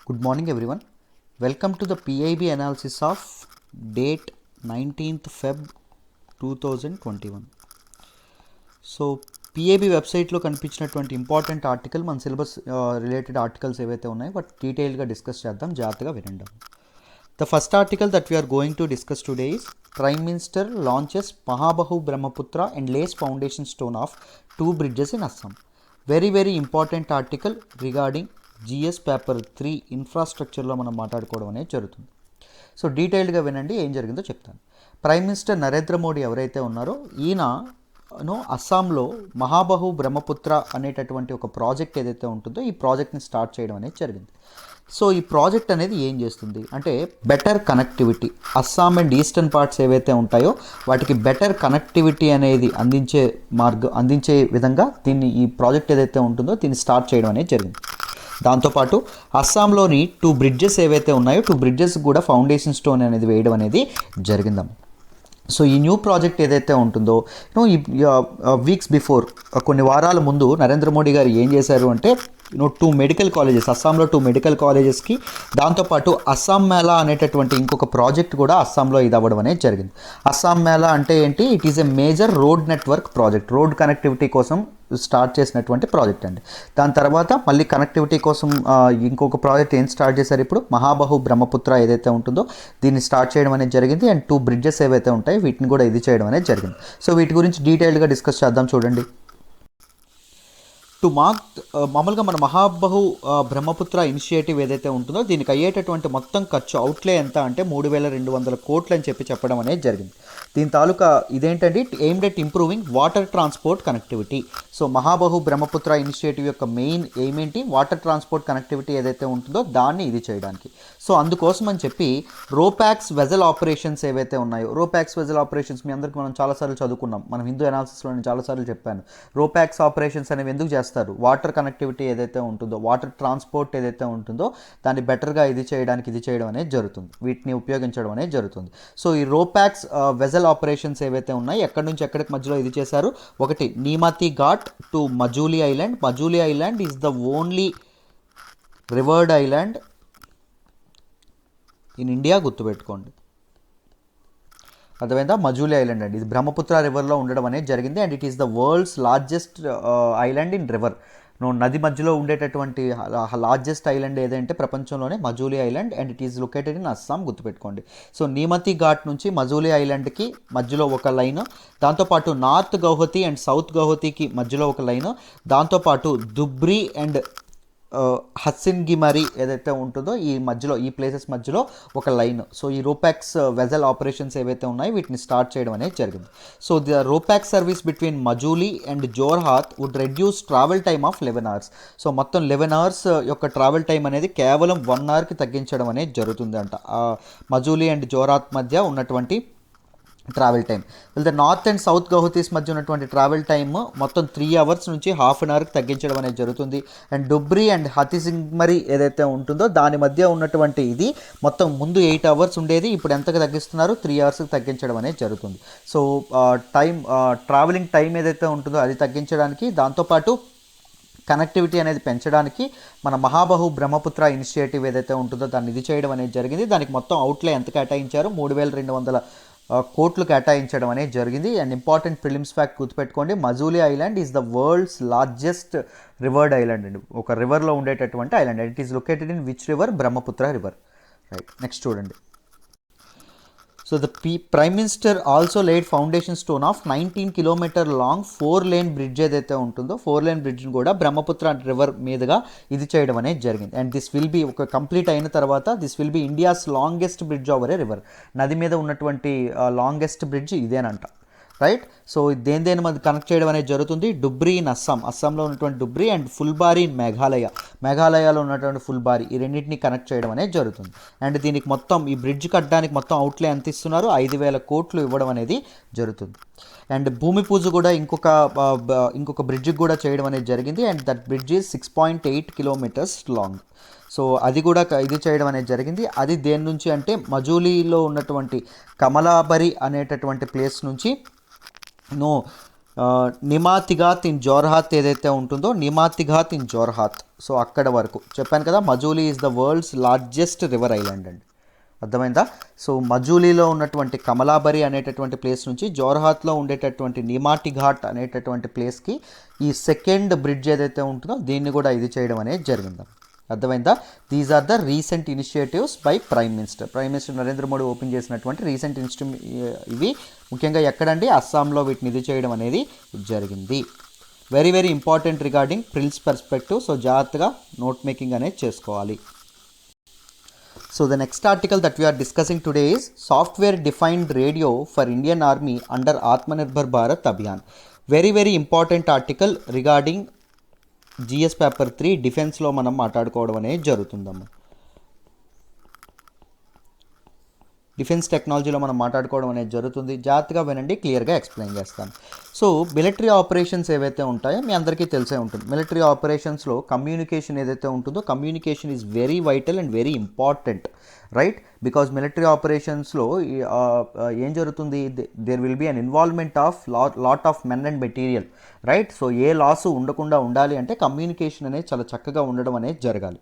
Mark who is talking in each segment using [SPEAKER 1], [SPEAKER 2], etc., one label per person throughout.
[SPEAKER 1] Good morning everyone. Welcome to the PIB analysis of date 19th Feb 2021. So PIB వెబ్సైట్లో కనిపించినటువంటి important article మన syllabus related articles ఏవైతే ఉన్నాయో వాటి డీటెయిల్గా డిస్కస్ చేద్దాం, జాగ్రత్తగా వినండి. The first article that we're going to discuss today is prime minister launches Mahabahu Brahmaputra and lays foundation stone of 2 bridges in Assam. Very important article regarding GS paper 3 ఇన్ఫ్రాస్ట్రక్చర్లో మనం మాట్లాడుకోవడం అనేది జరుగుతుంది. సో డీటెయిల్డ్గా వినండి, ఏం జరిగిందో చెప్తాను. ప్రైమ్ మినిస్టర్ నరేంద్ర మోడీ ఎవరైతే ఉన్నారో ఈయనను అస్సాంలో మహాబహు బ్రహ్మపుత్ర అనేటటువంటి ఒక ప్రాజెక్ట్ ఏదైతే ఉంటుందో ఈ ప్రాజెక్ట్ని స్టార్ట్ చేయడం అనేది జరిగింది. సో ఈ ప్రాజెక్ట్ అనేది ఏం చేస్తుంది అంటే better connectivity, Assam and eastern parts ఏవైతే ఉంటాయో వాటికి బెటర్ కనెక్టివిటీ అనేది అందించే విధంగా ఈ ప్రాజెక్ట్ ఏదైతే ఉంటుందో దీన్ని స్టార్ట్ చేయడం అనేది జరిగింది. దాంతోపాటు అస్సాంలోని 2 bridges ఏవైతే ఉన్నాయో 2 bridges కూడా ఫౌండేషన్ స్టోన్ అనేది వేయడం అనేది జరిగిందమ్మ. సో ఈ న్యూ ప్రాజెక్ట్ ఏదైతే ఉంటుందో ఈ వీక్స్ బిఫోర్, కొన్ని వారాల ముందు నరేంద్ర మోడీ గారు ఏం చేశారు అంటే 2 మెడికల్ కాలేజెస్, అస్సాంలో 2 మెడికల్ కాలేజెస్కి, దాంతోపాటు అస్సాం మేళా అనేటటువంటి ఇంకొక ప్రాజెక్ట్ కూడా అస్సాంలో ఇది అవ్వడం అనేది జరిగింది. అస్సాం మేళా అంటే ఏంటి? It is a major road network project, road connectivity కోసం స్టార్ట్ చేసినటువంటి ప్రాజెక్ట్ అండి. దాని తర్వాత మళ్ళీ కనెక్టివిటీ కోసం ఇంకొక ప్రాజెక్ట్ ఏం స్టార్ట్ చేశారు ఇప్పుడు, మహాబహు బ్రహ్మపుత్ర ఏదైతే ఉంటుందో దీన్ని స్టార్ట్ చేయడం అనేది జరిగింది. అండ్ 2 bridges ఏవైతే ఉంటాయో వీటిని కూడా ఇది చేయడం అనేది జరిగింది. సో వీటి గురించి డీటెయిల్డ్గా డిస్కస్ చేద్దాం. చూడండి, మామూలుగా మన మహాబహు బ్రహ్మపుత్ర ఇనిషియేటివ్ ఏదైతే ఉంటుందో దీనికి అయ్యేటటువంటి మొత్తం ఖర్చు అవుట్లే ఎంత అంటే 3,200 కోట్లు అని చెప్పడం అనేది జరిగింది. దీని తాలూకా ఇదేంటంటే aimed at improving water transport connectivity. So Mahabahu Brahmaputra initiative యొక్క మెయిన్ ఎయిమ్ ఏంటి? వాటర్ ట్రాన్స్పోర్ట్ కనెక్టివిటీ ఏదైతే ఉంటుందో దాన్ని ఇది చేయడానికి. సో అందుకోసం అని చెప్పి రోపాక్స్ వెజల్ ఆపరేషన్స్ ఏవైతే ఉన్నాయో, రోపాక్స్ వెజల్ ఆపరేషన్స్ మీ అందరికీ మనం చాలాసార్లు చదువుకున్నాం, మనం హిందూ అనాలిసిస్లో నేను చాలాసార్లు చెప్పాను. రోపాక్స్ ఆపరేషన్స్ అనేవి ఎందుకు చేస్తారు? వాటర్ కనెక్టివిటీ ఏదైతే ఉంటుందో, వాటర్ ట్రాన్స్పోర్ట్ ఏదైతే ఉంటుందో దాన్ని బెటర్గా ఇది చేయడం అనేది జరుగుతుంది, వీటిని ఉపయోగించడం అనేది జరుగుతుంది. సో ఈ రోపాక్స్ వెజల్ ఆపరేషన్స్ ఏవైతే ఉన్నాయి ఎక్కడి నుంచి ఎక్కడికి మధ్యలో ఇది చేశారు. ఒకటి Neamati Ghat to Majuli island. Majuli island is the only river island in India, గుర్తుపెట్టుకోండి. అర్థమైందా? మజూలీ ఐలాండ్ అండి, ఇది బ్రహ్మపుత్ర రివర్లో ఉండడం అనేది జరిగింది. And it is the world's largest island in river. నది మధ్యలో ఉండేటటువంటి లార్జెస్ట్ ఐలాండ్ ఏదంటే ప్రపంచంలోనే Majuli island. And it is located in Assam, గుర్తుపెట్టుకోండి. సో నీమతి ఘాట్ నుంచి మజూలీ ఐలాండ్కి మధ్యలో ఒక లైన్, దాంతోపాటు నార్త్ గౌహతి అండ్ సౌత్ గౌహతికి మధ్యలో ఒక లైన్, దాంతోపాటు దుబ్రి అండ్ హస్సిన్గిమరి ఏదైతే ఉంటుందో ఈ మధ్యలో, ఈ ప్లేసెస్ మధ్యలో ఒక లైన్. సో ఈ రోపాక్స్ వెజల్ ఆపరేషన్స్ ఏవైతే ఉన్నాయో వీటిని స్టార్ట్ చేయడం అనేది జరిగింది. So the RoPax service between Majuli and Jorhat would reduce travel time of 11 hours. So మొత్తం 11 hours యొక్క ట్రావెల్ టైం అనేది కేవలం 1 hourకి తగ్గించడం అనేది జరుగుతుంది అంట మజూలీ అండ్ జోర్హాత్ మధ్య ఉన్నటువంటి travel time. The north and south Guwahatis మధ్య ఉన్నటువంటి ట్రావెల్ టైమ్ మొత్తం 3 hours నుంచి 1/2 hourకి తగ్గించడం అనేది జరుగుతుంది. అండ్ డుబ్రి అండ్ హతిసింగ్మరి ఏదైతే ఉంటుందో దాని మధ్య ఉన్నటువంటి ఇది మొత్తం ముందు 8 hours ఉండేది, ఇప్పుడు ఎంతకు తగ్గిస్తున్నారు? 3 hours తగ్గించడం అనేది జరుగుతుంది. సో ట్రావెలింగ్ టైం ఏదైతే ఉంటుందో అది తగ్గించడానికి, దాంతోపాటు కనెక్టివిటీ అనేది పెంచడానికి మన మహాబహు బ్రహ్మపుత్ర ఇనిషియేటివ్ ఏదైతే ఉంటుందో దాన్ని ఇది చేయడం అనేది జరిగింది. దానికి మొత్తం అవుట్లే ఎంత కేటాయించారు? 3,200 కోట్లు కేటాయించడం అనేది జరిగింది. అండ్ ఇంపార్టెంట్ ప్రిలిమ్స్ ఫ్యాక్ట్ గుర్తుపెట్టుకోండి, Majuli island is the world's largest river island అండి, ఒక రివర్లో ఉండేటటువంటి island. It is located in which river? Brahmaputra river. Right, next చూడండి. So the prime minister also laid foundation stone of 19 kilometer long 4-lane bridge ఏదైతే ఉంటుందో 4-lane బ్రిడ్జ్ని కూడా Brahmaputra river మీదుగా ఇది చేయడం అనేది జరిగింది. అండ్ దిస్ విల్ బి ఒక కంప్లీట్ అయిన తర్వాత this will be India's longest bridge over a river. నది మీద ఉన్నటువంటి లాంగెస్ట్ బ్రిడ్జ్ ఇదేనంట. రైట్, సో దేని మధ్య కనెక్ట్ చేయడం అనేది జరుగుతుంది. డుబ్రి ఇన్ అస్సాంలో ఉన్నటువంటి డుబ్రి అండ్ ఫుల్బారీ ఇన్ మేఘాలయలో ఉన్నటువంటి ఫుల్బారీ, ఈ రెండింటిని కనెక్ట్ చేయడం అనేది జరుగుతుంది. అండ్ దీనికి మొత్తం ఈ బ్రిడ్జ్ కట్టడానికి మొత్తం అవుట్లే ఎంత ఇస్తున్నారు? 5,000 కోట్లు ఇవ్వడం అనేది జరుగుతుంది. అండ్ భూమి పూజ కూడా ఇంకొక బ్రిడ్జ్కి కూడా చేయడం అనేది జరిగింది. And that bridge is 6.8 kilometers long. So అది కూడా ఇది చేయడం అనేది జరిగింది. అది దేని నుంచి అంటే మజూలీలో ఉన్నటువంటి కమలాబరి అనేటటువంటి ప్లేస్ నుంచి నిమాతిఘాత్ ఇన్ జోర్హాత్ ఏదైతే ఉంటుందో, నిమాతిఘాత్ ఇన్ జోర్హాత్, సో అక్కడ వరకు చెప్పాను కదా. Majuli is the world's largest river island అండి. అర్థమైందా? సో మజూలీలో ఉన్నటువంటి కమలాబరి అనేటటువంటి ప్లేస్ నుంచి జోర్హాత్లో ఉండేటటువంటి నిమాటిఘాట్ అనేటటువంటి ప్లేస్కి ఈ సెకండ్ బ్రిడ్జ్ ఏదైతే ఉంటుందో దీన్ని కూడా ఇది చేయడం అనేది జరిగింది. అర్థమైందా? These are the recent initiatives by prime minister Narendra Modi open చేసినటువంటి రీసెంట్ ఇవి ముఖ్యంగా ఎక్కడండి? అస్సాంలో వీటిని ఇది చేయడం అనేది జరిగింది. Very very important regarding prelims perspective. So జాగ్రత్తగా నోట్ మేకింగ్ అనేది చేసుకోవాలి. So the next article that we are discussing today is software defined radio for Indian Army under Atmanirbhar Bharat Abhiyan. Very very important article regarding GS paper 3 defense లో మనం మాట్లాడుకోవడం అనేది జరుగుతుందమ్మా. Defence టెక్నాలజీలో మనం మాట్లాడుకోవడం అనేది జరుగుతుంది. జాగ్రత్తగా వినండి, క్లియర్గా ఎక్స్ప్లెయిన్ చేస్తాను. సో మిలిటరీ ఆపరేషన్స్ ఏవైతే ఉంటాయో మీ అందరికీ తెలిసే ఉంటుంది. మిలిటరీ ఆపరేషన్స్లో కమ్యూనికేషన్ ఏదైతే ఉంటుందో, communication is very vital and very important, right? Because military ఆపరేషన్స్లో ఏం జరుగుతుంది? There will be an involvement of lot of men and material, right? So ఏ లాసు ఉండకుండా ఉండాలి అంటే కమ్యూనికేషన్ అనేది చాలా చక్కగా ఉండడం అనేది జరగాలి.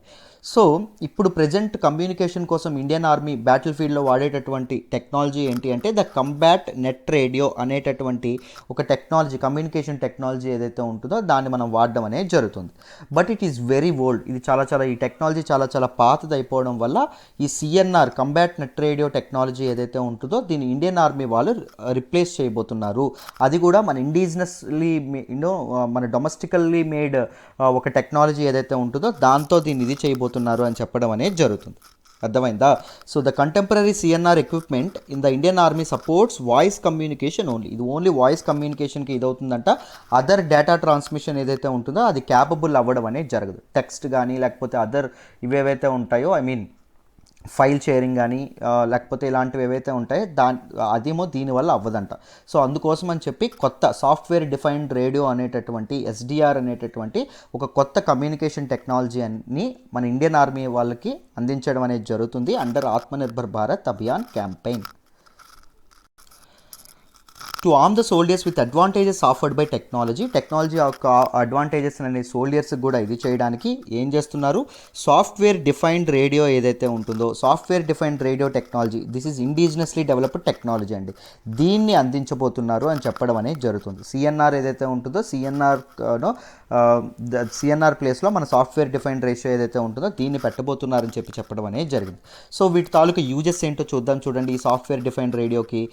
[SPEAKER 1] సో ఇప్పుడు ప్రజెంట్ కమ్యూనికేషన్ కోసం ఇండియన్ ఆర్మీ బ్యాటిల్ ఫీల్డ్లో వాడేటటువంటి టెక్నాలజీ ఏంటి అంటే ద కంబాట్ నెట్ రేడియో అనేటటువంటి ఒక టెక్నాలజీ, కమ్యూనికేషన్ టెక్నాలజీ ఏదైతే ఉంటుందో దాన్ని మనం వాడడం అనేది జరుగుతుంది. But it is very old. ఇది ఈ టెక్నాలజీ చాలా పాతది అయిపోవడం వల్ల ఈ CNR combat net radio technology ఏదైతే ఉంటుందో దీన్ని ఇండియన్ ఆర్మీ వాళ్ళు రిప్లేస్ చేయబోతున్నారు. అది కూడా మన ఇండిజినస్లీ మన డొమెస్టికల్లీ మేడ్ ఒక టెక్నాలజీ ఏదైతే ఉంటుందో దాంతో దీన్ని ఇది చేయబోతున్నారు అని చెప్పడం అనేది జరుగుతుంది. అర్థమైందా? So the contemporary CNR equipment in the Indian Army supports voice communication only. ఇది ఓన్లీ వాయిస్ కమ్యూనికేషన్కి ఇదవుతుందంట. అదర్ డేటా ట్రాన్స్మిషన్ ఏదైతే ఉంటుందో అది క్యాపబుల్ అవ్వడం అనేది జరగదు. టెక్స్ట్ కానీ లేకపోతే అదర్ ఇవేవైతే ఉంటాయో, ఐ మీన్ ఫైల్ షేరింగ్ కానీ లేకపోతే ఇలాంటివి ఏవైతే ఉంటాయో అదేమో దీనివల్ల అవ్వదంట. సో అందుకోసం అని చెప్పి కొత్త సాఫ్ట్వేర్ డిఫైన్డ్ రేడియో అనేటటువంటి ఎస్డిఆర్ అనేటటువంటి ఒక కొత్త కమ్యూనికేషన్ టెక్నాలజీ అని మన ఇండియన్ ఆర్మీ వాళ్ళకి అందించడం అనేది జరుగుతుంది under Atmanirbhar Bharat Abhiyan campaign. To arm the soldiers with advantages offered by technology యొక్క అడ్వాంటేజెస్ అనే సోల్జర్స్కి కూడా ఇది చేయడానికి ఏం చేస్తున్నారు? సాఫ్ట్వేర్ డిఫైన్డ్ రేడియో ఏదైతే ఉంటుందో, software defined radio technology, this is indigenously developed technology అండి. దీన్ని అందించబోతున్నారు అని చెప్పడం అనేది జరుగుతుంది. సిఎన్ఆర్ ఏదైతే ఉంటుందో సిఎన్ఆర్ ప్లేస్లో మన సాఫ్ట్వేర్ డిఫైన్డ్ రేషియో ఏదైతే ఉంటుందో దీన్ని పెట్టబోతున్నారని చెప్పడం అనేది జరిగింది. సో వీటి తాలూకు యూజెస్ ఏంటో చూడండి. ఈ సాఫ్ట్వేర్ డిఫైన్డ్ రేడియోకి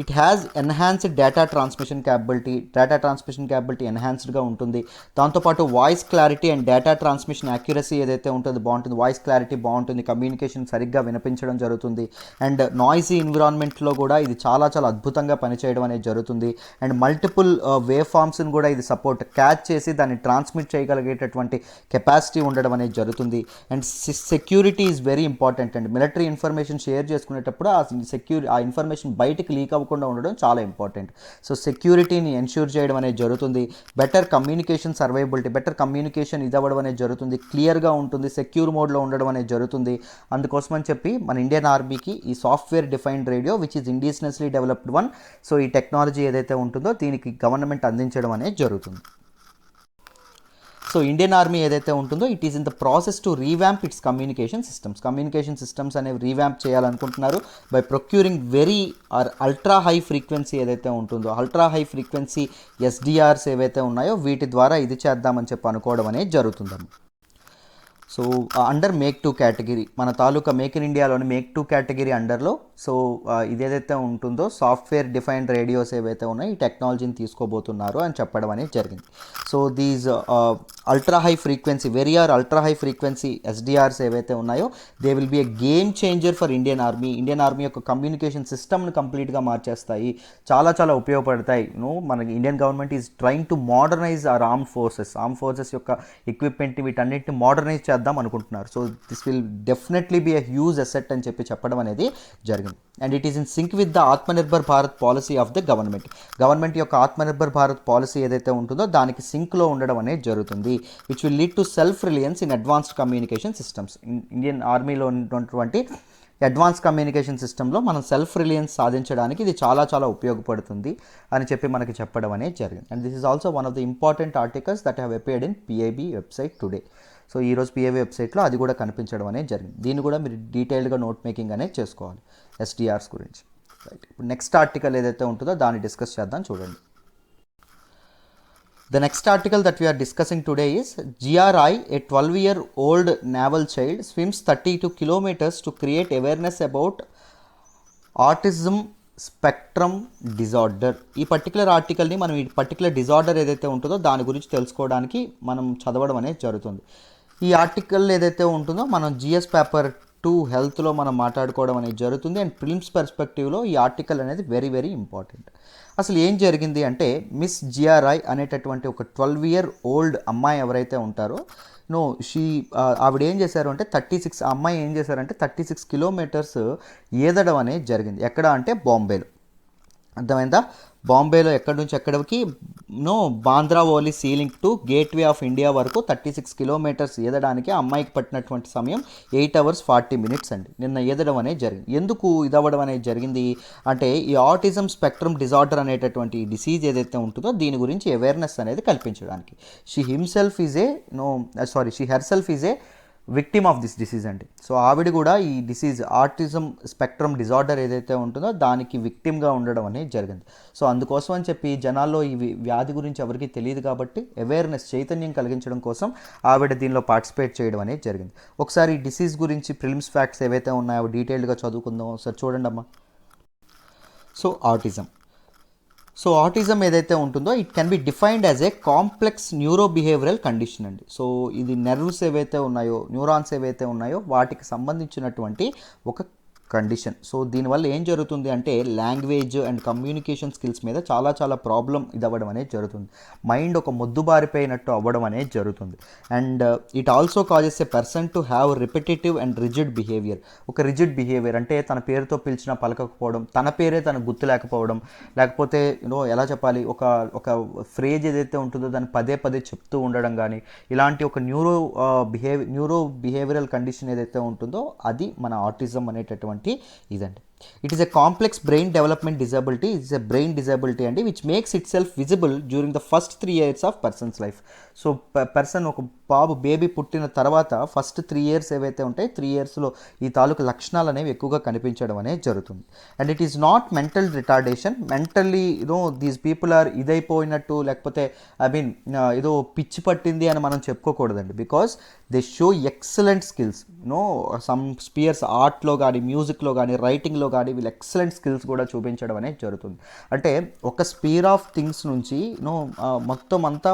[SPEAKER 1] it has enhanced data transmission capability ఎన్హాన్స్డ్గా ఉంటుంది. దాంతోపాటు voice clarity and data transmission accuracy ఏదైతే ఉంటుందో బాగుంటుంది. వాయిస్ క్లారిటీ బాగుంటుంది, కమ్యూనికేషన్ సరిగ్గా వినిపించడం జరుగుతుంది. అండ్ నాయిసీ ఎన్విరాన్మెంట్లో కూడా ఇది చాలా అద్భుతంగా పనిచేయడం అనేది జరుగుతుంది. అండ్ మల్టిపుల్ వేవ్ ఫార్మ్స్ని కూడా ఇది సపోర్ట్ క్యాచ్ చేసి దాన్ని ట్రాన్స్మిట్ చేయగలిగేటటువంటి కెపాసిటీ ఉండడం అనేది జరుగుతుంది. And security is very important and military information share చేసుకునేటప్పుడు ఆ ఇన్ఫర్మేషన్ బయటికి లీక్ అవ్వకుండా ఉండడం చాలా ఇంపార్టెంట్. సో సెక్యూరిటీని ఎన్ష్యూర్ చేయడం అనేది జరుగుతుంది. బెటర్ కమ్యూనికేషన్ సర్వైబిలిటీ, బెటర్ కమ్యూనికేషన్ ఇదవ్వడం అనేది జరుగుతుంది. క్లియర్గా ఉంటుంది, సెక్యూర్ మోడ్లో ఉండడం అనేది జరుగుతుంది. అందుకోసం అని చెప్పి మన ఇండియన్ ఆర్మీకి ఈ software defined radio which is indigenously developed one, so ఈ టెక్నాలజీ ఏదైతే ఉంటుందో దీనికి గవర్నమెంట్ అందించడం అనేది జరుగుతుంది. సో ఇండియన్ ఆర్మీ ఏదైతే ఉంటుందో it is in the process to revamp it's communication systems అనేవి రీవ్యాంప్ చేయాలనుకుంటున్నారు by procuring very ultra high frequency ఏదైతే ఉంటుందో, అల్ట్రా హై ఫ్రీక్వెన్సీ ఎస్డిఆర్స్ ఏవైతే ఉన్నాయో వీటి ద్వారా ఇది చేద్దామని చెప్పి అనుకోవడం అనేది జరుగుతుందమ్మా. సో అండర్ మేక్ 2 కేటగిరీ, మన తాలూకా మేక్ ఇన్ ఇండియాలోని మేక్ 2 కేటగిరీ అండర్లో సో ఇదేదైతే ఉంటుందో సాఫ్ట్వేర్ డిఫైన్డ్ రేడియోస్ ఏవైతే ఉన్నాయో ఈ టెక్నాలజీని తీసుకోబోతున్నారు అని చెప్పడం అనేది జరిగింది. So these ultra high frequency SDRs ఏవైతే ఉన్నాయో they will be a game changer for Indian Army యొక్క కమ్యూనికేషన్ సిస్టమ్ని కంప్లీట్గా మార్చేస్తాయి, చాలా ఉపయోగపడతాయి. మన Indian government is trying to modernise our arm forces యొక్క ఎక్విప్మెంట్ వీటన్నిటిని మోడర్నైజ్ చేద్దాం చేద్దాం అనుకుంటున్నారు. So this will definitely be a huge asset అని చెప్పడం అనేది జరిగింది. And it is in sync with the Atmanirbhar Bharat policy of the government యొక్క ఆత్మనిర్భర్ భారత్ పాలసీ ఏదైతే ఉంటుందో దానికి సింక్లో ఉండడం అనేది జరుగుతుంది. Which will lead to self Reliance in advanced communication systems. Indian ఆర్మీలో ఉన్నటువంటి అడ్వాన్స్ కమ్యూనికేషన్ సిస్టంలో మనం సెల్ఫ్ రిలయన్స్ సాధించడానికి ఇది చాలా చాలా ఉపయోగపడుతుంది అని మనకి చెప్పడం అనేది జరిగింది. And this is also one of the important articles that have appeared in PIB website today. So ఈరోజు పిఐబి వెబ్సైట్లో అది కూడా కనిపించడం అనేది జరిగింది. దీన్ని కూడా మీరు డీటెయిల్డ్గా నోట్ మేకింగ్ అనేది చేసుకోవాలి ఎస్డిఆర్స్ గురించి. రైట్, ఇప్పుడు నెక్స్ట్ ఆర్టికల్ ఏదైతే ఉంటుందో దాన్ని డిస్కస్ చేద్దాం. చూడండి, the next article that we are discussing today is GRI, a 12-year-old naval child, swims 32 kilometers to create awareness about autism spectrum disorder. ఈ పర్టికులర్ ఆర్టికల్ని మనం ఈ పర్టికులర్ డిజార్డర్ ఏదైతే ఉంటుందో దాని గురించి తెలుసుకోవడానికి మనం చదవడం అనేది జరుగుతుంది. ఈ ఆర్టికల్ ఏదైతే ఉంటుందో మనం జిఎస్ పేపర్ 2 హెల్త్లో మనం మాట్లాడుకోవడం అనేది జరుగుతుంది. అండ్ ప్రిలిమ్స్ పర్స్పెక్టివ్లో ఈ ఆర్టికల్ అనేది వెరీ వెరీ ఇంపార్టెంట్. అసలు ఏం జరిగింది అంటే, మిస్ జిఆర్ఐ అనేటటువంటి ఒక 12-year-old అమ్మాయి ఎవరైతే ఉంటారో ఆవిడ ఏం చేశారు అంటే 36 కిలోమీటర్స్ ఈదడం అనేది జరిగింది. ఎక్కడ అంటే బాంబేలో. అర్థమైందా? బాంబేలో ఎక్కడి నుంచి ఎక్కడికి Bandra Worli sea link to gateway of India వరకు 36 కిలోమీటర్స్ ఈదడానికి అమ్మాయికి పట్టినటువంటి సమయం 8 hours 40 minutes అండి. నిన్న ఈదడం అనేది జరిగింది. ఎందుకు ఇదవ్వడం అనేది జరిగింది అంటే, ఈ ఆటిజం స్పెక్ట్రమ్ డిజార్డర్ అనేటటువంటి డిసీజ్ ఏదైతే ఉంటుందో దీని గురించి అవేర్నెస్ అనేది కల్పించడానికి. She హెర్సెల్ఫ్ is a victim of this disease అండి. సో ఆవిడ కూడా ఈ డిసీజ్ ఆటిజం స్పెక్ట్రమ్ డిజార్డర్ ఏదైతే ఉంటుందో దానికి విక్టిమ్గా ఉండడం అనేది జరిగింది. సో అందుకోసం అని చెప్పి జనాల్లో ఈ వ్యాధి గురించి ఎవరికి తెలియదు కాబట్టి అవేర్నెస్, చైతన్యం కలిగించడం కోసం ఆవిడ దీనిలో పార్టిసిపేట్ చేయడం అనేది జరిగింది. ఒకసారి ఈ డిసీజ్ గురించి ప్రిలిమ్స్ ఫ్యాక్ట్స్ ఏవైతే ఉన్నాయో డీటెయిల్డ్గా చదువుకుందాం. ఒకసారి చూడండి అమ్మా. సో ఆటిజం ఏదైతే ఉంటుందో it can be defined as a complex neuro behavioural condition అండి. సో ఇది నెర్వ్స్ ఏవైతే ఉన్నాయో, న్యూరాన్స్ ఏవైతే ఉన్నాయో వాటికి సంబంధించినటువంటి ఒక కండిషన్. సో దీనివల్ల ఏం జరుగుతుంది అంటే, లాంగ్వేజ్ అండ్ కమ్యూనికేషన్ స్కిల్స్ మీద చాలా చాలా ప్రాబ్లం ఇదవ్వడం అనేది జరుగుతుంది. మైండ్ ఒక మొద్దుబారిపోయినట్టు అవ్వడం అనేది జరుగుతుంది. And it also causes a person to have repetitive and rigid behaviour. ఒక రిజిడ్ బిహేవియర్ అంటే తన పేరుతో పిలిచినా పలకకపోవడం, తన పేరే తనకు గుర్తు లేకపోవడం, లేకపోతే ఎలా చెప్పాలి, ఒక ఫ్రేజ్ ఏదైతే ఉంటుందో దాన్ని పదే పదే చెప్తూ ఉండడం కానీ, ఇలాంటి ఒక న్యూరో బిహేవియరల్ కండిషన్ ఏదైతే ఉంటుందో అది మన ఆటిజం అనేటటువంటి ఇదండి. It is a complex brain development disability. It's a brain disability అండి which makes it self visible during the first 3 years of persons life. So person ఒక బేబీ పుట్టిన తర్వాత ఫస్ట్ 3 years ఏవైతే ఉంటాయి, 3 yearsలో ఈ తాలూకు లక్షణాలు అనేవి ఎక్కువగా కనిపించడం అనేది జరుగుతుంది. And it is not mental retardation. Mentally these people are ఇదైపోయినట్టు, లేకపోతే ఏదో పిచ్చి పట్టింది అని మనం చెప్పుకోకూడదండి. Because they show excellent skills. Some spheres ఆర్ట్లో కానీ, మ్యూజిక్లో కానీ, రైటింగ్లో కానీ వీళ్ళు ఎక్సలెంట్ స్కిల్స్ కూడా చూపించడం అనేది జరుగుతుంది. అంటే ఒక స్పియర్ ఆఫ్ థింగ్స్ నుంచి మొత్తం అంతా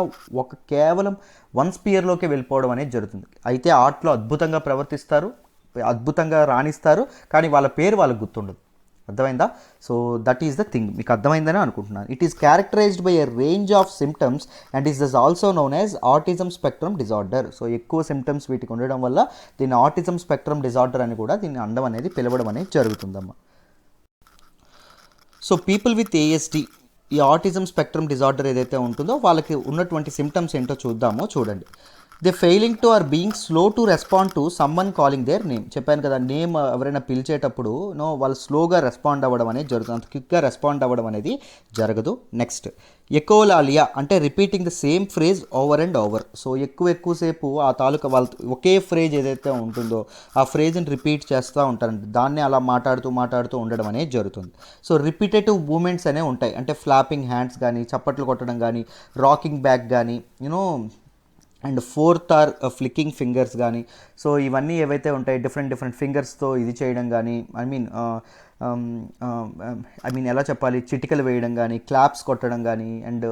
[SPEAKER 1] కేవలం 1 స్పియర్లోకి వెళ్ళిపోవడం అనేది జరుగుతుంది. అయితే ఆర్ట్లో అద్భుతంగా ప్రవర్తిస్తారు, అద్భుతంగా రాణిస్తారు, కానీ వాళ్ళ పేరు వాళ్ళకు గుర్తుండదు. అర్థమైందా? So that is the thing. మీకు అర్థమైందని అనుకుంటున్నాను. It is characterised by a range of symptoms and is also known as autism spectrum disorder. So ఎక్కువ సిమ్టమ్స్ వీటికి ఉండడం వల్ల దీన్ని ఆటిజం స్పెక్ట్రమ్ డిజార్డర్ అని కూడా దీన్ని అనడం అనేది, పిలవడం అనేది జరుగుతుందమ్మా. సో పీపుల్ విత్ ఏఎస్డి, ఈ ఆటిజం స్పెక్ట్రమ్ డిజార్డర్ ఏదైతే ఉంటుందో వాళ్ళకి ఉన్నటువంటి సిమ్టమ్స్ ఏంటో చూడండి. They failing to or being slow to respond to someone calling their name. చెప్పాను కదా, నేమ్ ఎవరైనా పిలిచేటప్పుడు వాళ్ళు స్లోగా రెస్పాండ్ అవ్వడం అనేది జరుగుతుంది, అంత క్విక్గా రెస్పాండ్ అవ్వడం అనేది జరగదు. నెక్స్ట్ ఎకోలాలియా అంటే repeating the same phrase over and over. So ఎక్కువసేపు ఆ తాలూకా వాళ్ళ ఒకే ఫ్రేజ్ ఏదైతే ఉంటుందో ఆ ఫ్రేజ్ని రిపీట్ చేస్తూ ఉంటారండి. దాన్ని అలా మాట్లాడుతూ ఉండడం అనేది జరుగుతుంది. సో రిపీటేటివ్ మూమెంట్స్ అనేవి ఉంటాయి. అంటే ఫ్లాపింగ్ హ్యాండ్స్ కానీ, చప్పట్లు కొట్టడం కానీ, రాకింగ్ బ్యాక్ కానీ, అండ్ ఫోర్త్ ఆర్ ఫ్లిక్కింగ్ ఫింగర్స్ కానీ. సో ఇవన్నీ ఏవైతే ఉంటాయి డిఫరెంట్ ఫింగర్స్తో ఇది చేయడం కానీ, ఎలా చెప్పాలి, చిటికలు వేయడం కానీ, క్లాప్స్ కొట్టడం కానీ, అండ్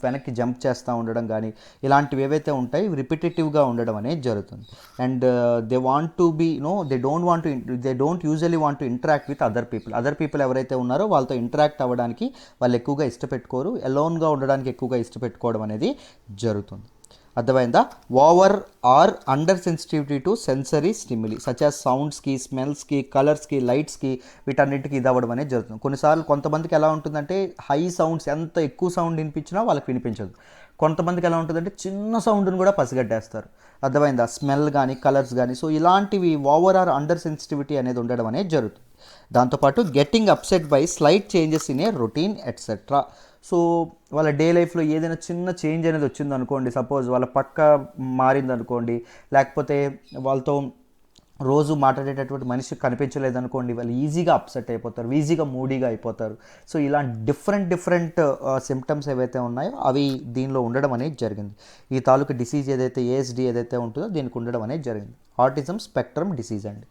[SPEAKER 1] వెనక్కి జంప్ చేస్తూ ఉండడం కానీ, ఇలాంటివి ఏవైతే ఉంటాయి రిపిటేటివ్గా ఉండడం అనేది జరుగుతుంది. And they don't usually want to interact with other people ఎవరైతే ఉన్నారో వాళ్ళతో ఇంటరాక్ట్ అవ్వడానికి వాళ్ళు ఎక్కువగా ఇష్టపెట్టుకోరు. అలోన్గా ఉండడానికి ఎక్కువగా ఇష్టపెట్టుకోవడం అనేది జరుగుతుంది. అర్థమైందా? Over or under sensitivity to sensory stimuli such as సౌండ్స్కి, స్మెల్స్కి, కలర్స్కి, లైట్స్కి, వీటన్నిటికీ ఇది అవ్వడం అనేది జరుగుతుంది. కొన్నిసార్లు కొంతమందికి ఎలా ఉంటుందంటే హై సౌండ్స్, ఎంత ఎక్కువ సౌండ్ వినిపించినా వాళ్ళకి వినిపించదు. కొంతమందికి ఎలా ఉంటుందంటే చిన్న సౌండ్ని కూడా పసిగట్టేస్తారు. అర్థమైందా? స్మెల్ కానీ, కలర్స్ కానీ. సో ఇలాంటివి ఓవర్ ఆర్ అండర్ సెన్సిటివిటీ అనేది ఉండడం అనేది జరుగుతుంది. దాంతోపాటు getting upset by slight changes in a routine etcetera. So వాళ్ళ డే లైఫ్లో ఏదైనా చిన్న చేంజ్ అనేది వచ్చిందనుకోండి, సపోజ్ వాళ్ళ పక్క మారిందనుకోండి, లేకపోతే వాళ్ళతో రోజు మాట్లాడేటటువంటి మనిషి కనిపించలేదనుకోండి, వాళ్ళు ఈజీగా అప్సెట్ అయిపోతారు, ఈజీగా మూడీగా అయిపోతారు. సో ఇలాంటి డిఫరెంట్ సిమ్టమ్స్ ఏవైతే ఉన్నాయో అవి దీనిలో ఉండడం అనేది జరిగింది. ఈ తాలూకు డిసీజ్ ఏదైతే ఏఎస్డి ఏదైతే ఉంటుందో దీనికి ఉండడం అనేది జరిగింది. ఆటిజం స్పెక్ట్రమ్ డిసీజ్ అండి.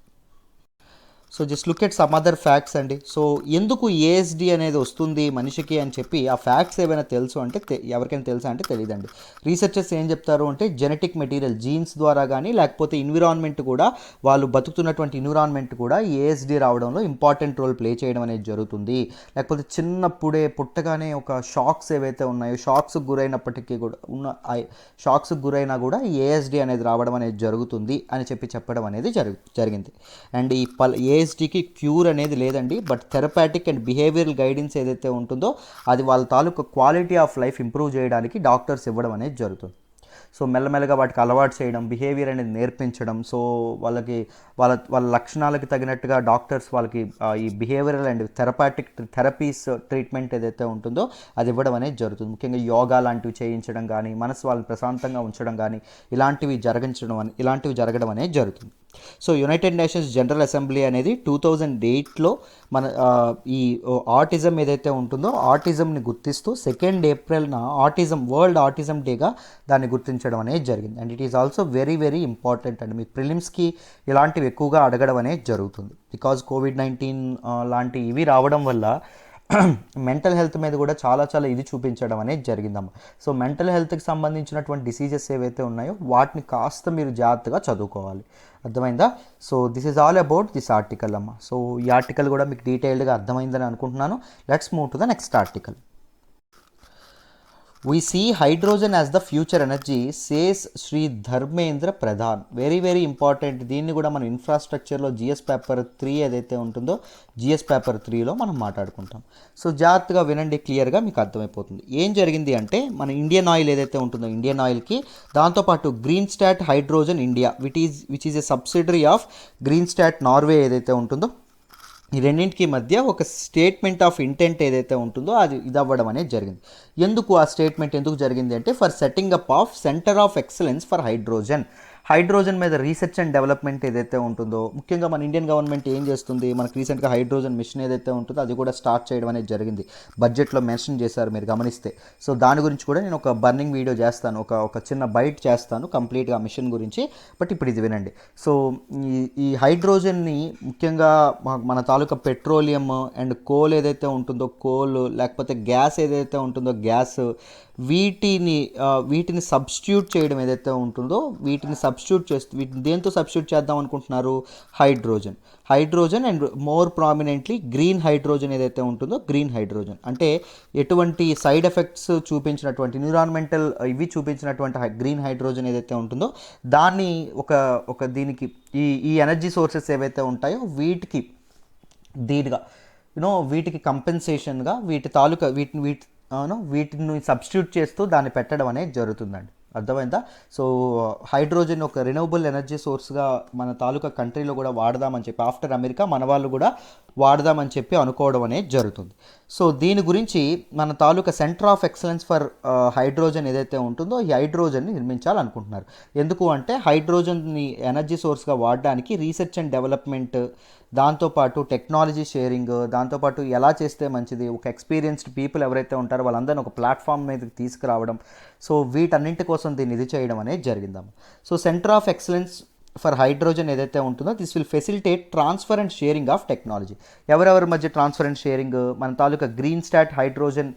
[SPEAKER 1] So just look at some other facts అండి. సో ఎందుకు ఏఎస్డి అనేది వస్తుంది మనిషికి అని చెప్పి ఆ ఫ్యాక్ట్స్ ఏమైనా తెలుసు అంటే ఎవరికైనా తెలుసా అంటే తెలియదండి. రీసెర్చర్స్ ఏం చెప్తారు అంటే జెనెటిక్ మెటీరియల్, జీన్స్ ద్వారా కానీ లేకపోతే ఎన్విరాన్మెంట్ కూడా, వాళ్ళు బతుకుతున్నటువంటి ఎన్విరాన్మెంట్ కూడా ఏఎస్డి రావడంలో ఇంపార్టెంట్ రోల్ ప్లే చేయడం అనేది జరుగుతుంది. లేకపోతే చిన్నప్పుడే పుట్టగానే ఒక షాక్స్ ఏవైతే ఉన్నాయో, షాక్స్కి గురైనప్పటికీ కూడా షాక్స్కి గురైనా కూడా ఏఎస్డి అనేది రావడం అనేది జరుగుతుంది అని చెప్పడం అనేది జరిగింది. అండ్ ఈ ఏఎస్డికి క్యూర్ అనేది లేదండి, but therapeutic and behavioural guidance ఏదైతే ఉంటుందో అది వాళ్ళ తాలూకు క్వాలిటీ ఆఫ్ లైఫ్ ఇంప్రూవ్ చేయడానికి డాక్టర్స్ ఇవ్వడం అనేది జరుగుతుంది. సో మెల్లమెల్లగా వాటికి అలవాటు చేయడం, బిహేవియర్ అనేది నేర్పించడం. సో వాళ్ళకి వాళ్ళ లక్షణాలకి తగినట్టుగా డాక్టర్స్ వాళ్ళకి ఈ బిహేవియరల్ అండ్ థెరపీస్ ట్రీట్మెంట్ ఏదైతే ఉంటుందో అది ఇవ్వడం అనేది జరుగుతుంది. ముఖ్యంగా యోగా లాంటివి చేయించడం కానీ, మనసు వాళ్ళని ప్రశాంతంగా ఉంచడం కానీ, ఇలాంటివి జరగడం అనేది జరుగుతుంది. So United nations general assembly అనేది 2008లో మన ఈ ఆటిజం ఏదైతే ఉంటుందో ఆటిజంని గుర్తిస్తూ 2 ఏప్రిల్న వరల్డ్ ఆటిజం డేగా దాన్ని గుర్తించడం అనేది జరిగింది. And it is also very very important అండి. మీకు ప్రిలిమ్స్కి ఇలాంటివి ఎక్కువగా అడగడం అనేది జరుగుతుంది. బికాజ్ కోవిడ్-19 లాంటి ఇవి రావడం వల్ల మెంటల్ హెల్త్ మీద కూడా చాలా ఇది చూపించడం అనేది జరిగిందమ్మ. సో మెంటల్ హెల్త్కి సంబంధించినటువంటి డిసీజెస్ ఏవైతే ఉన్నాయో వాటిని కాస్త మీరు జాగ్రత్తగా చదువుకోవాలి. అర్థమైందా? So this is all about this article అమ్మ. సో ఈ ఆర్టికల్ కూడా మీకు డీటెయిల్డ్గా అర్థమైందని అనుకుంటున్నాను. Let's move to the next article. We see hydrogen as the future energy, says Sri Dharmendra Pradhan. Very very important. దీన్ని కూడా మనం ఇన్ఫ్రాస్ట్రక్చర్లో జిఎస్ పేపర్ 3 ఏదైతే ఉంటుందో జిఎస్ పేపర్ 3లో మనం మాట్లాడుకుంటాం. సో జాగ్రత్తగా వినండి, క్లియర్గా మీకు అర్థమైపోతుంది. ఏం జరిగింది అంటే మన ఇండియన్ ఆయిల్ ఏదైతే ఉంటుందో ఇండియన్ ఆయిల్కి దాంతోపాటు green start hydrogen India which is a subsidiary of green start Norway ఏదైతే ఉంటుందో ఈ రెండింటికి మధ్య ఒక స్టేట్మెంట్ ఆఫ్ ఇంటెంట్ ఏదైతే ఉంటుందో అది ఇది అవ్వడం అనేది జరిగింది. ఎందుకు ఆ స్టేట్మెంట్ ఎందుకు జరిగింది అంటే for setting up of centre of excellence for hydrogen మీద రీసెర్చ్ అండ్ డెవలప్మెంట్ ఏదైతే ఉంటుందో, ముఖ్యంగా మన ఇండియన్ గవర్నమెంట్ ఏం చేస్తుంది, మనకు రీసెంట్గా హైడ్రోజన్ మిషన్ ఏదైతే ఉంటుందో అది కూడా స్టార్ట్ చేయడం అనేది జరిగింది. బడ్జెట్లో మెన్షన్ చేశారు మీరు గమనిస్తే. సో దాని గురించి కూడా నేను ఒక బర్నింగ్ వీడియో చేస్తాను, ఒక చిన్న బైట్ చేస్తాను కంప్లీట్గా మిషన్ గురించి. బట్ ఇప్పుడు ఇది వినండి. సో ఈ హైడ్రోజన్ని ముఖ్యంగా మన తాలూకా పెట్రోలియం అండ్ కోల్ ఏదైతే ఉంటుందో కోల్, లేకపోతే గ్యాస్ ఏదైతే ఉంటుందో గ్యాస్, వీటిని సబ్స్టిట్యూట్ చేయడం ఏదైతే ఉంటుందో వీటిని దేంతో సబ్స్టిట్యూట్ చేద్దాం అనుకుంటున్నారు? Hydrogen and more prominently green hydrogen ఏదైతే ఉంటుందో గ్రీన్ హైడ్రోజన్ అంటే ఎటువంటి సైడ్ ఎఫెక్ట్స్ చూపించినటువంటి ఎన్విరాన్మెంటల్ ఇవి చూపించినటువంటి గ్రీన్ హైడ్రోజన్ ఏదైతే ఉంటుందో దాన్ని ఒక దీనికి ఈ ఎనర్జీ సోర్సెస్ ఏవైతే ఉంటాయో వీటికి దీనిగా వీటికి కంపెన్సేషన్గా వీటిని సబ్స్టిట్యూట్ చేస్తూ దాన్ని పెట్టడం అనేది జరుగుతుందండి. అర్థమైందా? సో హైడ్రోజన్ ఒక రెన్యూవబుల్ ఎనర్జీ సోర్స్గా మన తాలూకా కంట్రీలో కూడా వాడదామని చెప్పి ఆఫ్టర్ అమెరికా మన వాళ్ళు కూడా వాడదామని చెప్పి అనుకోవడం అనేది జరుగుతుంది. సో దీని గురించి మన తాలూకా centre of excellence for hydrogen ఏదైతే ఉంటుందో ఈ హైడ్రోజన్ని నిర్మించాలనుకుంటున్నారు. ఎందుకు అంటే హైడ్రోజన్ని ఎనర్జీ సోర్స్గా వాడడానికి రీసెర్చ్ అండ్ డెవలప్మెంట్, దాంతోపాటు టెక్నాలజీ షేరింగ్, దాంతోపాటు ఎలా చేస్తే మంచిది, ఒక ఎక్స్పీరియన్స్డ్ పీపుల్ ఎవరైతే ఉంటారో వాళ్ళందరినీ ఒక ప్లాట్ఫామ్ మీదకి తీసుకురావడం, సో వీటన్నింటి కోసం దీన్ని ఇది చేయడం అనేది జరిగిందాము. So centre of excellence for hydrogen ఏదైతే ఉంటుందో this will facilitate transfer and sharing of technology. ఎవరెవరి మధ్య ట్రాన్స్ఫర్ అండ్ షేరింగ్? మన తాలూకా Greenstat hydrogen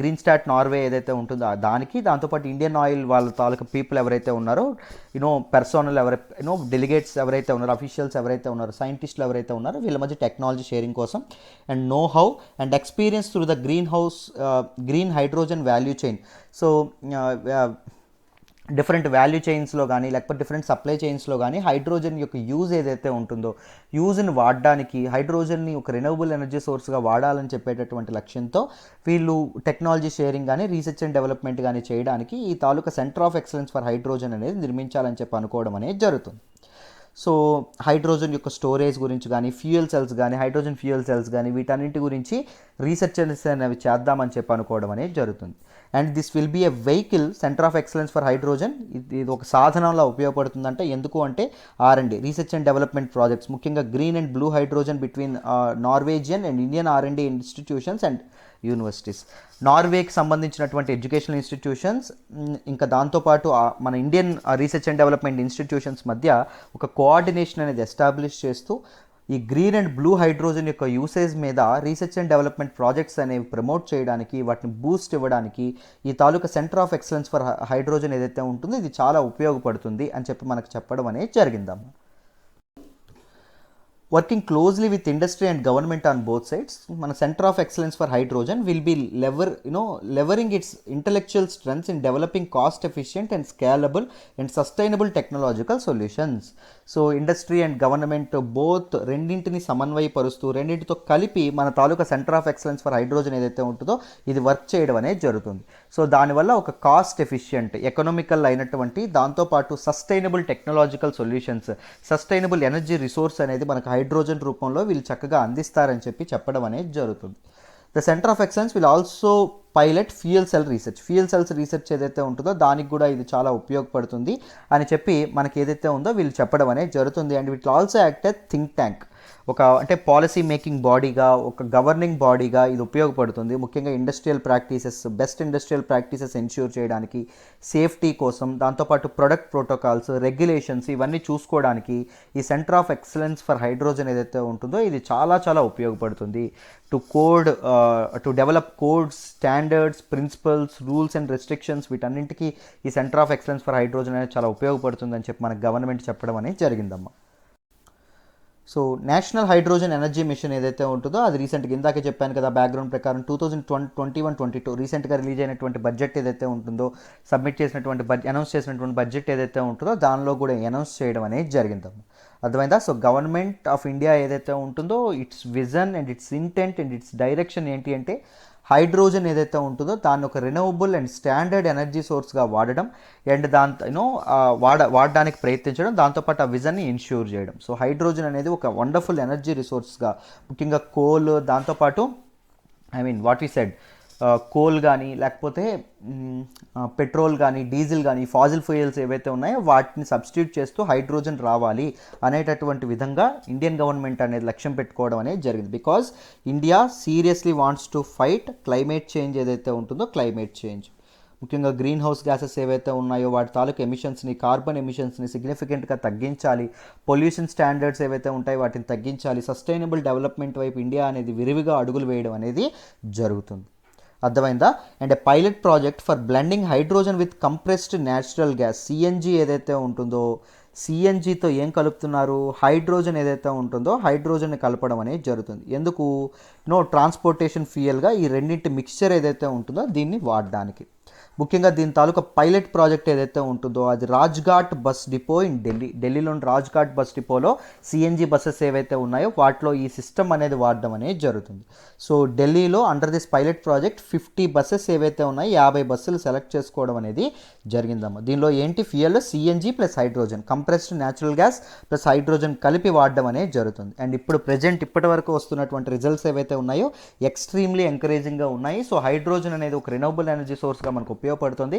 [SPEAKER 1] Greenstat Norway ఏదైతే ఉంటుందో దానికి, దాంతోపాటు ఇండియన్ ఆయిల్ వాళ్ళ తాలూకా పీపుల్ ఎవరైతే ఉన్నారో పర్సనల్ డెలిగేట్స్ ఎవరైతే ఉన్నారో, అఫీషియల్స్ ఎవరైతే ఉన్నారో, సైంటిస్టులు ఎవరైతే ఉన్నారో వీళ్ళ మధ్య టెక్నాలజీ షేరింగ్ కోసం and know how and experience through the green hydrogen value chain. So different value చైన్స్లో కానీ లేకపోతే డిఫరెంట్ సప్లై చైన్స్లో కానీ హైడ్రోజన్ యొక్క యూజ్ ఏదైతే ఉంటుందో యూజ్ని వాడడానికి హైడ్రోజన్ని ఒక రెన్యూవబుల్ ఎనర్జీ సోర్స్గా వాడాలని చెప్పేటటువంటి లక్ష్యంతో వీళ్ళు టెక్నాలజీ షేరింగ్ కానీ రీసెర్చ్ అండ్ డెవలప్మెంట్ కానీ చేయడానికి ఈ తాలూకా centre of excellence for hydrogen అనేది నిర్మించాలని చెప్పి అనుకోవడం అనేది జరుగుతుంది. సో హైడ్రోజన్ యొక్క స్టోరేజ్ గురించి కానీ ఫ్యూయల్ సెల్స్ కానీ హైడ్రోజన్ ఫ్యూయల్ సెల్స్ కానీ వీటన్నింటి గురించి రీసెర్చర్స్ అనేవి చేద్దామని చెప్పి అనుకోవడం అనేది జరుగుతుంది. And this will be a vehicle centre of excellence for hydrogen. ఇది ఒక సాధనంలో ఉపయోగపడుతుందంటే ఎందుకు అంటే R&D research and development projects ముఖ్యంగా green and blue hydrogen between Norwegian and Indian R&D institutions and universities. నార్వేకి సంబంధించినటువంటి ఎడ్యుకేషనల్ ఇన్స్టిట్యూషన్స్ ఇంకా దాంతోపాటు మన Indian research and development institutions మధ్య ఒక కోఆర్డినేషన్ అనేది ఎస్టాబ్లిష్ చేస్తూ ఈ గ్రీన్ అండ్ బ్లూ హైడ్రోజన్ యొక్క యూసేజ్ మీద రీసెర్చ్ అండ్ డెవలప్మెంట్ ప్రాజెక్ట్స్ అనేవి ప్రమోట్ చేయడానికి వాటిని బూస్ట్ ఇవ్వడానికి ఈ తాలూకా centre of excellence for hydrogen ఏదైతే ఉంటుందో ఇది చాలా ఉపయోగపడుతుంది అని చెప్పి మనకు చెప్పడం అనేది జరిగిందమ్మా. Working closely with industry and government on both sides, మన Center of Excellence for Hydrogen will be levering its intellectual strengths in developing cost efficient and scalable and sustainable technological solutions. So industry and government both రెండింటిని సమన్వయపరుస్తూ రెండింటితో కలిపి మన తాలూకా centre of excellence for hydrogen ఏదైతే ఉంటుందో ఇది work చేయడం అనేది జరుగుతుంది. సో దానివల్ల ఒక కాస్ట్ ఎఫిషియంట్ ఎకనామికల్ అయినటువంటి దాంతోపాటు sustainable technological solutions sustainable energy resource అనేది మనకు హైడ్రోజన్ రూపంలో వీళ్ళు చక్కగా అందిస్తారని చెప్పి చెప్పడం అనేది జరుగుతుంది. The centre of excellence will also pilot fuel cells research ఏదైతే ఉంటుందో దానికి కూడా ఇది చాలా ఉపయోగపడుతుంది అని చెప్పి మనకి ఏదైతే ఉందో వీళ్ళు చెప్పడం అనేది జరుగుతుంది. And will also act a think tank, ఒక అంటే పాలసీ మేకింగ్ బాడీగా ఒక గవర్నింగ్ బాడీగా ఇది ఉపయోగపడుతుంది. ముఖ్యంగా బెస్ట్ ఇండస్ట్రియల్ ప్రాక్టీసెస్ ఎన్ష్యూర్ చేయడానికి, సేఫ్టీ కోసం, దాంతోపాటు ప్రొడక్ట్ ప్రోటోకాల్స్, రెగ్యులేషన్స్ ఇవన్నీ చూసుకోవడానికి ఈ centre of excellence for hydrogen ఏదైతే ఉంటుందో ఇది చాలా చాలా ఉపయోగపడుతుంది. To develop codes, standards, principles, rules and restrictions వీటన్నింటికి ఈ centre of excellence for hydrogen అనేది చాలా ఉపయోగపడుతుంది అని చెప్పి మనకు గవర్నమెంట్ చెప్పడం అనేది జరిగిందమ్మా. So national hydrogen energy mission ఏదైతే ఉంటుందో అది రీసెంట్గా ఇందాకే చెప్పాను కదా బ్యాక్గ్రౌండ్ ప్రకారం 2021-22 రీసెంట్గా రిలీజ్ అయినటువంటి బడ్జెట్ ఏదైతే ఉంటుందో అనౌన్స్ చేసినటువంటి బడ్జెట్ ఏదైతే ఉంటుందో దానిలో కూడా అనౌన్స్ చేయడం అనేది జరిగిందమ్మా. అర్థమైందా? సో గవర్నమెంట్ ఆఫ్ ఇండియా ఏదైతే ఉంటుందో it's vision and it's intent and it's direction ఏంటి అంటే హైడ్రోజన్ ఏదైతే ఉంటుందో దాన్ని ఒక రెన్యూవబుల్ అండ్ స్టాండర్డ్ ఎనర్జీ సోర్స్గా వాడడం అండ్ దాంతో వాడడానికి ప్రయత్నించడం, దాంతోపాటు ఆ విజన్ని ఇన్ష్యూర్ చేయడం. సో హైడ్రోజన్ అనేది ఒక వండర్ఫుల్ ఎనర్జీ రిసోర్స్గా ముఖ్యంగా కోల్, దాంతోపాటు వాట్ వి సెడ్ కోల్ కానీ లేకపోతే పెట్రోల్ కానీ డీజిల్ కానీ ఫాజిల్ ఫ్యూయల్స్ ఏవైతే ఉన్నాయో వాటిని సబ్స్టిట్యూట్ చేస్తూ హైడ్రోజన్ రావాలి అనేటటువంటి విధంగా ఇండియన్ గవర్నమెంట్ అనేది లక్ష్యం పెట్టుకోవడం అనేది జరిగింది. Because India seriously wants to fight climate change ఏదైతే ఉంటుందో క్లైమేట్ చేంజ్ ముఖ్యంగా గ్రీన్ హౌస్ గ్యాసెస్ ఏవైతే ఉన్నాయో వాటి తాలూకు ఎమిషన్స్ని, కార్బన్ ఎమిషన్స్ని సిగ్నిఫికెంట్గా తగ్గించాలి. పొల్యూషన్ స్టాండర్డ్స్ ఏవైతే ఉంటాయో వాటిని తగ్గించాలి. సస్టైనబుల్ డెవలప్మెంట్ వైపు ఇండియా అనేది విరివిగా అడుగులు వేయడం అనేది జరుగుతుంది. అర్థమైందా? And pilot project for blending hydrogen with compressed natural gas CNG ఏదైతే ఉంటుందో సిఎన్జితో ఏం కలుపుతున్నారు, హైడ్రోజన్ ఏదైతే ఉంటుందో హైడ్రోజన్ని కలపడం అనేది జరుగుతుంది. ఎందుకు? ట్రాన్స్పోర్టేషన్ ఫ్యూయల్గా ఈ రెండింటి మిక్స్చర్ ఏదైతే ఉంటుందో దీన్ని వాడడానికి. ముఖ్యంగా దీని తాలూకా పైలట్ ప్రాజెక్ట్ ఏదైతే ఉంటుందో అది రాజ్ఘాట్ బస్ డిపో ఇన్ ఢిల్లీలోని రాజ్ఘాట్ బస్ డిపోలో సిఎన్జి బస్సెస్ ఏవైతే ఉన్నాయో వాటిలో ఈ సిస్టమ్ అనేది వాడడం అనేది జరుగుతుంది. సో ఢిల్లీలో under this pilot project 50 buses ఏవైతే ఉన్నాయో 50 బస్సులు సెలెక్ట్ చేసుకోవడం అనేది జరిగిందమ్మా. దీనిలో ఏంటి fuel CNG plus hydrogen, compressed natural gas plus hydrogen కలిపి వాడడం అనేది జరుగుతుంది. అండ్ ఇప్పటి వరకు వస్తున్నటువంటి రిజల్ట్స్ ఏవైతే ఉన్నాయో ఎక్స్ట్రీమ్లీ ఎంకరేజింగ్గా ఉన్నాయి. సో హైడ్రోజన్ అనేది ఒక రెన్యూవబుల్ ఎనర్జీ సోర్స్గా మనకు ఉపయోగపడుతుంది.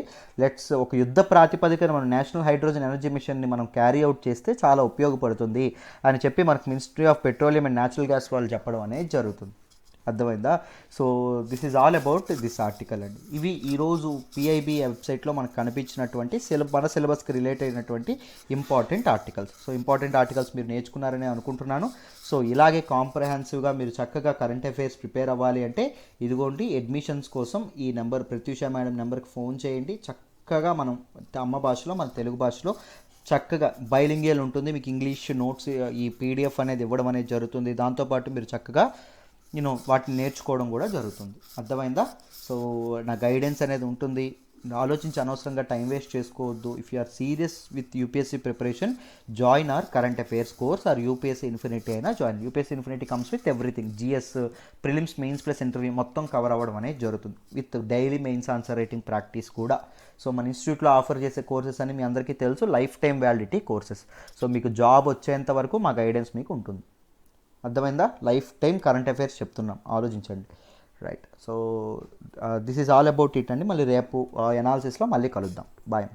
[SPEAKER 1] ఒక యుద్ధ ప్రాతిపదికన మనం నేషనల్ హైడ్రోజన్ ఎనర్జీ మిషన్ని మనం క్యారీ అవుట్ చేస్తే చాలా ఉపయోగపడుతుంది అని చెప్పి మనకు ministry of petroleum and natural gas వాళ్ళు చెప్పడం అనేది జరుగుతుంది. అర్థమైందా? So this is all about this article అండి. ఇవి ఈరోజు పిఐబి వెబ్సైట్లో మనకు కనిపించినటువంటి మన సిలబస్కి రిలేట్ అయినటువంటి important articles. So important articles మీరు నేర్చుకున్నారని అనుకుంటున్నాను. సో ఇలాగే కాంప్రహెన్సివ్గా మీరు చక్కగా కరెంట్ అఫైర్స్ ప్రిపేర్ అవ్వాలి అంటే ఇదిగోండి అడ్మిషన్స్ కోసం ఈ నెంబర్ ప్రత్యూష మేడం నెంబర్కి ఫోన్ చేయండి. చక్కగా మనం అమ్మ భాషలో మన తెలుగు భాషలో చక్కగా బైలింగియల్ ఉంటుంది. మీకు ఇంగ్లీష్ నోట్స్ ఈ పీడిఎఫ్ అనేది ఇవ్వడం అనేది జరుగుతుంది. దాంతోపాటు మీరు చక్కగా వాటిని నేర్చుకోవడం కూడా జరుగుతుంది. అర్థమైందా? సో నా గైడెన్స్ అనేది ఉంటుంది. ఆలోచించి అనవసరంగా టైం వేస్ట్ చేసుకోవద్దు. If you are serious with UPSC preparation, join our current affairs course or UPSC infinity అయినా join. UPSC infinity comes with everything, GS, prelims, mains plus interview మొత్తం కవర్ అవ్వడం అనేది జరుగుతుంది, with daily mains answer writing practice కూడా. So మన ఇన్స్టిట్యూట్లో offer చేసే courses అని మీ అందరికీ తెలుసు, lifetime validity courses. So మీకు జాబ్ వచ్చేంత వరకు మా గైడెన్స్ మీకు ఉంటుంది. అర్థమైందా? లైఫ్ టైం కరెంట్ అఫైర్స్ చెప్తున్నాం, ఆలోచించండి. Right. So this is all about it అండి. మళ్ళీ రేపు ఎనాలిసిస్లో మళ్ళీ కలుద్దాం. బాయ్.